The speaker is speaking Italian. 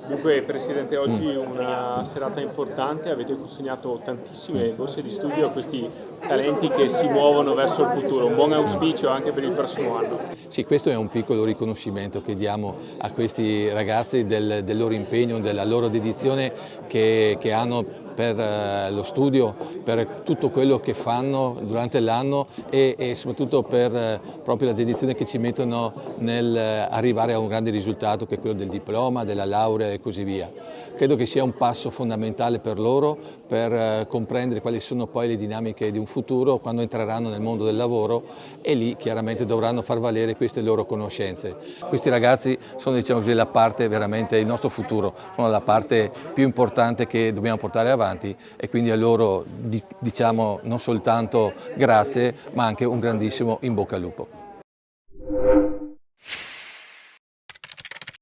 Dunque Presidente, oggi è una serata importante, avete consegnato tantissime borse di studio a questi talenti che si muovono verso il futuro, un buon auspicio anche per il prossimo anno. Sì, questo è un piccolo riconoscimento che diamo a questi ragazzi del loro impegno, della loro dedizione che hanno per lo studio, per tutto quello che fanno durante l'anno e soprattutto per proprio la dedizione che ci mettono nel arrivare a un grande risultato che è quello del diploma, della laurea e così via. Credo che sia un passo fondamentale per loro per comprendere quali sono poi le dinamiche di un futuro quando entreranno nel mondo del lavoro e lì chiaramente dovranno far valere queste loro conoscenze. Questi ragazzi sono, diciamo così, la parte veramente il nostro futuro, sono la parte più importante che dobbiamo portare avanti e quindi a loro diciamo non soltanto grazie ma anche un grandissimo in bocca al lupo.